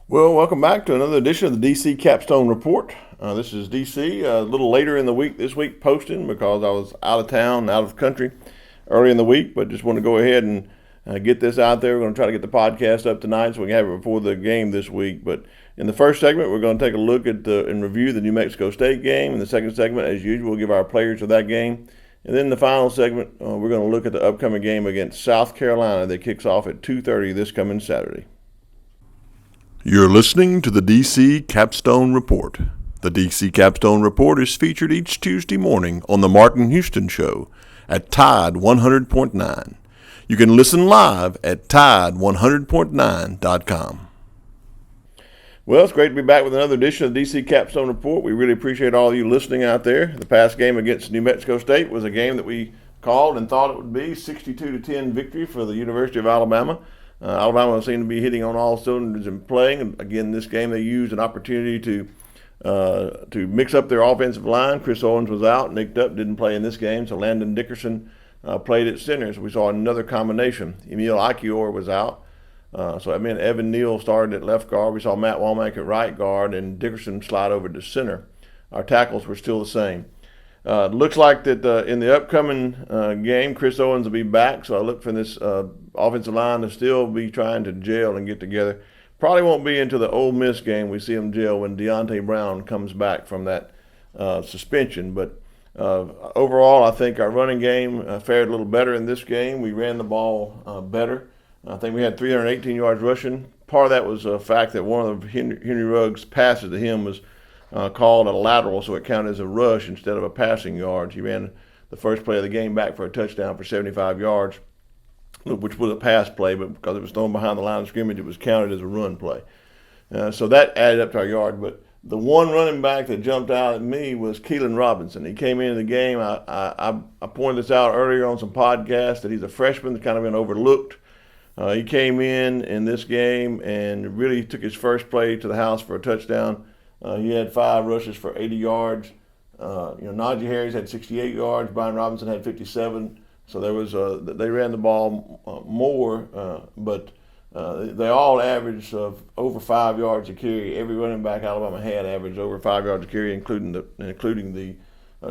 Well, welcome back to another edition of the DC Capstone Report. This is DC, a little later in the week this week posting because I was out of town, out of the country early in the week, but just want to go ahead and get this out there. We're going to try to get the podcast up tonight so we can have it before the game this week. But in the first segment, we're going to take a look at and review the New Mexico State game. In the second segment, as usual, we'll give our players of that game. And then in the final segment, we're going to look at the upcoming game against South Carolina that kicks off at 2:30 this coming Saturday. You're listening to the DC Capstone Report. The DC Capstone Report is featured each Tuesday morning on the Martin Houston Show at Tide 100.9. You can listen live at Tide100.9.com. Well, it's great to be back with another edition of the DC Capstone Report. We really appreciate all of you listening out there. The past game against New Mexico State was a game that we called and thought it would be 62-10 victory for the University of Alabama. Alabama seemed to be hitting on all cylinders and playing. And again, this game they used an opportunity to mix up their offensive line. Chris Owens was out, nicked up, didn't play in this game. So Landon Dickerson played at center. So we saw another combination. Emil Achior was out. So that meant Evan Neal started at left guard. We saw Matt Womack at right guard and Dickerson slide over to center. Our tackles were still the same. Looks like that in the upcoming game, Chris Owens will be back. So I look for this offensive line to still be trying to gel and get together. Probably won't be into the Ole Miss game. We see them gel when Deontay Brown comes back from that suspension. But overall, I think our running game fared a little better in this game. We ran the ball better. I think we had 318 yards rushing. Part of that was the fact that one of Henry Ruggs' passes to him was called a lateral, so it counted as a rush instead of a passing yard. He ran the first play of the game back for a touchdown for 75 yards, which was a pass play, but because it was thrown behind the line of scrimmage, it was counted as a run play. So that added up to our yard. But the one running back that jumped out at me was Kelian Robinson. He came into the game. I pointed this out earlier on some podcasts that he's a freshman that's kind of been overlooked. He came in this game and really took his first play to the house for a touchdown. He had 5 rushes for 80 yards. Najee Harris had 68 yards. Brian Robinson had 57. So there was they ran the ball more, but they all averaged over 5 yards a carry. Every running back Alabama had averaged over 5 yards a carry, including the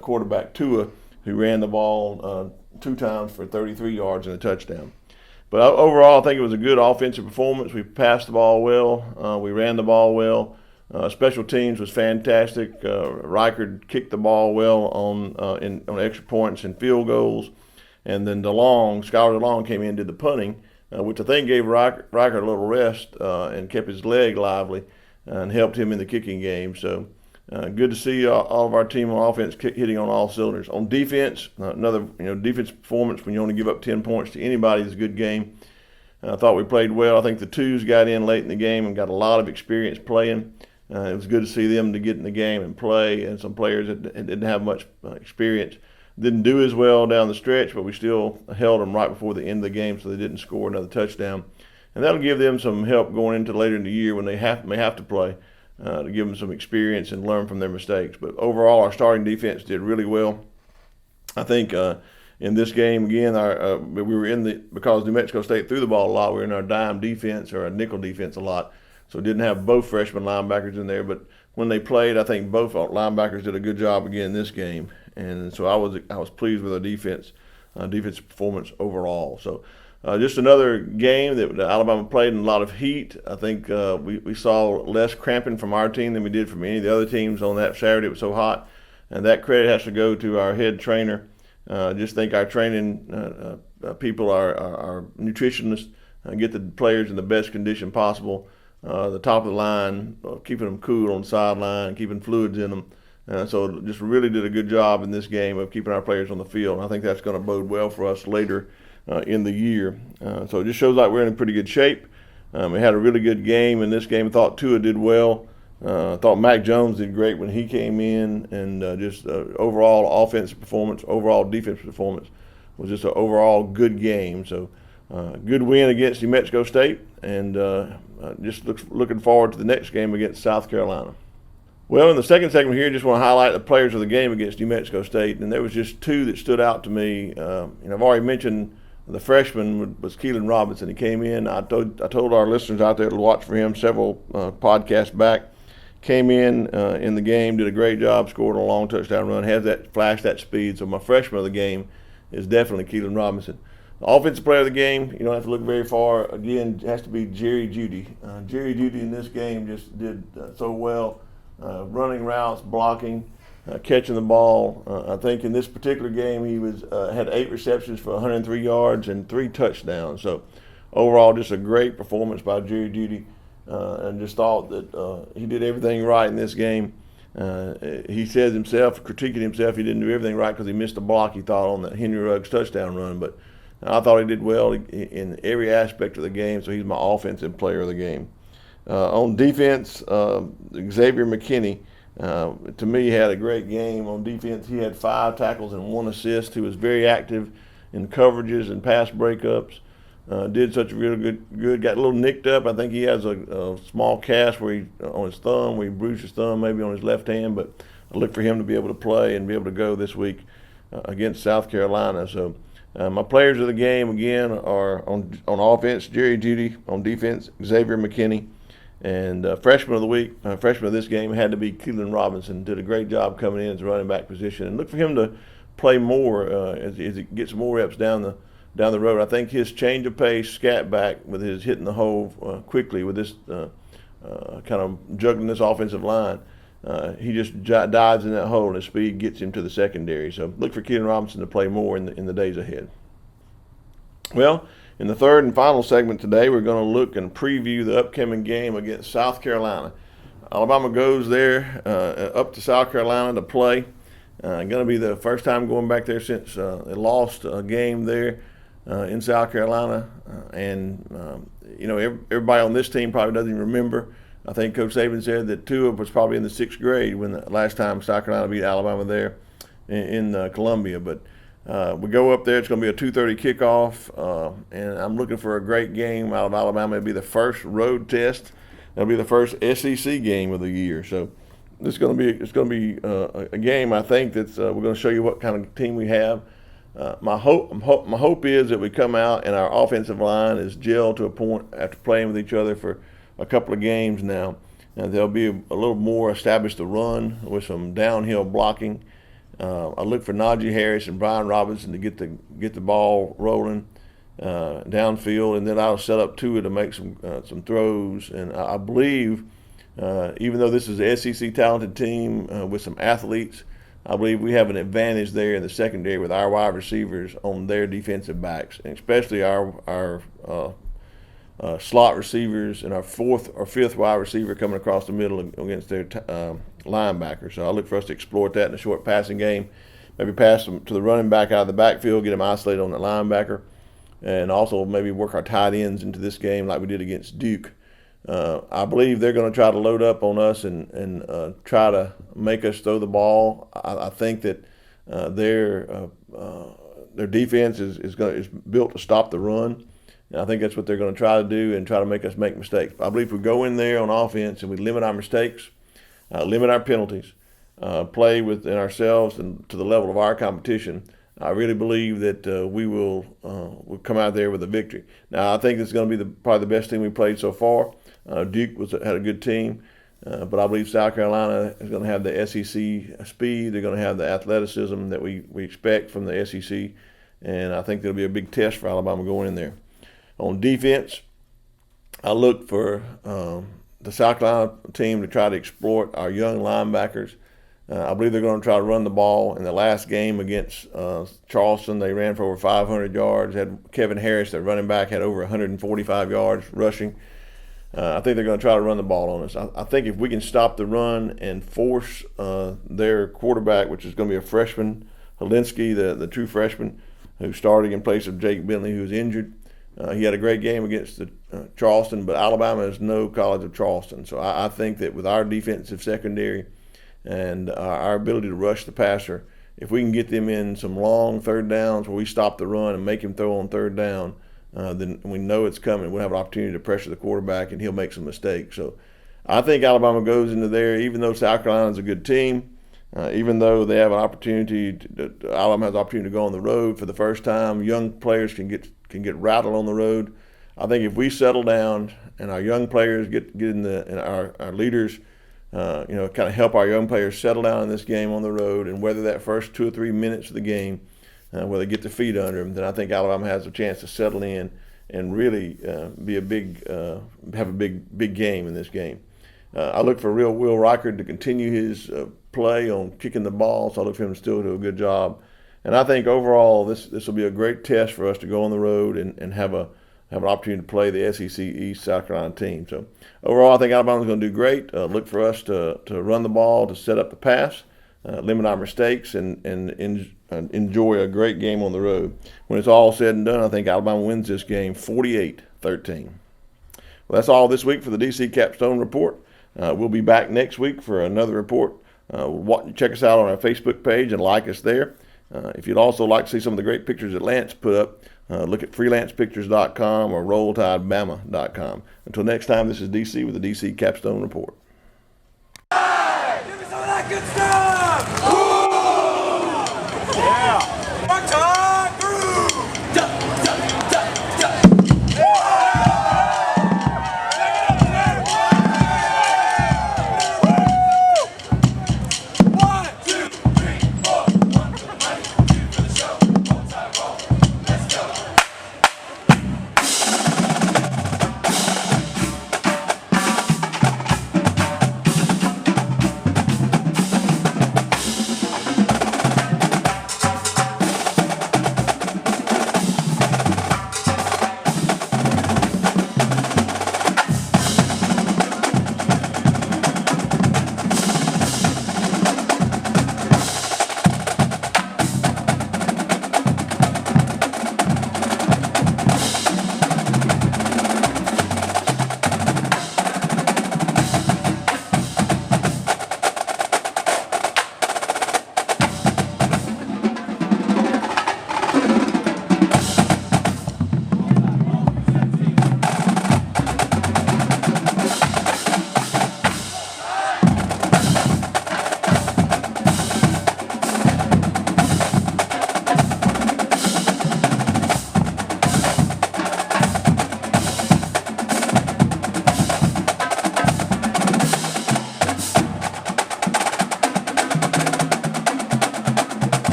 quarterback Tua, who ran the ball 2 times for 33 yards and a touchdown. But overall, I think it was a good offensive performance. We passed the ball well. We ran the ball well. Special teams was fantastic. Reichard kicked the ball well on extra points and field goals. And then Skylar DeLong came in and did the punting, which I think gave Reichard a little rest and kept his leg lively and helped him in the kicking game. So good to see all of our team on offense hitting on all cylinders. On defense, another defense performance when you only give up 10 points to anybody is a good game. I thought we played well. I think the twos got in late in the game and got a lot of experience playing. It was good to see them to get in the game and play, and some players that didn't have much experience didn't do as well down the stretch, but we still held them right before the end of the game so they didn't score another touchdown. And that'll give them some help going into later in the year when they may have to play to give them some experience and learn from their mistakes. But overall, our starting defense did really well. I think in this game, again, we were because New Mexico State threw the ball a lot, we were in our dime defense or our nickel defense a lot. So didn't have both freshman linebackers in there, but when they played, I think both linebackers did a good job again in this game, and so I was pleased with our defensive performance overall. So just another game that Alabama played in a lot of heat. I think we saw less cramping from our team than we did from any of the other teams on that Saturday. It was so hot, and that credit has to go to our head trainer. Just think our training people, our nutritionists, get the players in the best condition possible. The top of the line, keeping them cool on the sideline, keeping fluids in them. So just really did a good job in this game of keeping our players on the field. And I think that's going to bode well for us later in the year. So it just shows like we're in pretty good shape. We had a really good game in this game. I thought Tua did well. I thought Mac Jones did great when he came in. And just overall offensive performance, overall defensive performance was just an overall good game. So good win against New Mexico State. And just looking forward to the next game against South Carolina. Well, in the second segment here, just want to highlight the players of the game against New Mexico State, and there was just 2 that stood out to me. I've already mentioned The freshman was Kelian Robinson. He came in. I told our listeners out there to watch for him several podcasts back. Came in the game, did a great job, scored a long touchdown run, has that flash, that speed. So my freshman of the game is definitely Kelian Robinson. The offensive player of the game, you don't have to look very far. Again, it has to be Jeudy. Jeudy in this game just did so well, running routes, blocking, catching the ball. I think in this particular game he had 8 receptions for 103 yards and 3 touchdowns. So overall, just a great performance by Jeudy. And just thought that he did everything right in this game. He says himself, critiquing himself, he didn't do everything right because he missed a block, he thought, on that Henry Ruggs touchdown run. But I thought he did well in every aspect of the game, so he's my offensive player of the game. On defense, Xavier McKinney, to me, had a great game on defense. He had 5 tackles and 1 assist. He was very active in coverages and pass breakups. Did such a really good. Got a little nicked up. I think he has a small cast on his thumb, where he bruised his thumb, maybe on his left hand. But I look for him to be able to play and be able to go this week against South Carolina. So my players of the game again are on offense, Jeudy. On defense, Xavier McKinney. And freshman of the week, freshman of this game had to be Kelian Robinson. Did a great job coming in as a running back position, and look for him to play more as he gets more reps down the road. I think his change of pace, scat back with his hitting the hole quickly with this kind of juggling this offensive line. He just dives in that hole, and his speed gets him to the secondary. So look for Kelian Robinson to play more in the days ahead. Well, in the third and final segment today, we're going to look and preview the upcoming game against South Carolina. Alabama goes there up to South Carolina to play. Going to be the first time going back there since they lost a game there in South Carolina. Everybody on this team probably doesn't even remember. I think Coach Saban said that Tua was probably in the 6th grade when the last time South Carolina beat Alabama there in Columbia. But we go up there. It's going to be a 2:30 kickoff, and I'm looking for a great game out of Alabama. It'll be the first road test. It'll be the first SEC game of the year. So it's going to be a game. I think that's we're going to show you what kind of team we have. My hope is that we come out and our offensive line is gelled to a point after playing with each other for a couple of games now. And they'll be a little more established to run with some downhill blocking. I look for Najee Harris and Brian Robinson to get the ball rolling downfield, and then I'll set up Tua to make some throws. And I believe, even though this is an SEC talented team with some athletes, I believe we have an advantage there in the secondary with our wide receivers on their defensive backs, and especially our slot receivers and our 4th or 5th wide receiver coming across the middle against their linebacker. So I look for us to exploit that in a short passing game. Maybe pass them to the running back out of the backfield, get them isolated on the linebacker, and also maybe work our tight ends into this game like we did against Duke. I believe they're going to try to load up on us and try to make us throw the ball. I think that their defense is built to stop the run. And I think that's what they're going to try to do and try to make us make mistakes. I believe if we go in there on offense and we limit our mistakes, limit our penalties, play within ourselves and to the level of our competition, I really believe that we'll come out there with a victory. Now, I think it's going to be probably the best team we played so far. Duke had a good team, but I believe South Carolina is going to have the SEC speed. They're going to have the athleticism that we expect from the SEC, and I think it'll be a big test for Alabama going in there. On defense, I look for the South Carolina team to try to exploit our young linebackers. I believe they're going to try to run the ball. In the last game against Charleston, they ran for over 500 yards. Had Kevin Harris, their running back, had over 145 yards rushing. I think they're going to try to run the ball on us. I think if we can stop the run and force their quarterback, which is going to be a freshman, Helinski, the true freshman, who's starting in place of Jake Bentley, who was injured. He had a great game against Charleston, but Alabama is no College of Charleston. So I think that with our defensive secondary and our ability to rush the passer, if we can get them in some long third downs where we stop the run and make him throw on third down, then we know it's coming. We'll have an opportunity to pressure the quarterback, and he'll make some mistakes. So I think Alabama goes into there, even though South Carolina's a good team, Even though they have an opportunity, Alabama has an opportunity to go on the road for the first time. Young players can get rattled on the road. I think if we settle down and our young players get in and our leaders, kind of help our young players settle down in this game on the road and weather that first 2 or 3 minutes of the game, where they get their feet under them, then I think Alabama has a chance to settle in and really be have a big game in this game. I look for Will Reichard to continue his play on kicking the ball, so I look for him to still do a good job. And I think overall this will be a great test for us to go on the road and have an opportunity to play the SEC East South Carolina team. So overall, I think Alabama's going to do great. Look for us to run the ball, to set up the pass, limit our mistakes, and enjoy a great game on the road. When it's all said and done, I think Alabama wins this game 48-13. Well, that's all this week for the DC Capstone Report. We'll be back next week for another report. Check us out on our Facebook page and like us there. If you'd also like to see some of the great pictures that Lance put up, look at freelancepictures.com or rolltidebama.com. Until next time, this is DC with the DC Capstone Report. Hey! Give me some of that good stuff! Woo! Yeah!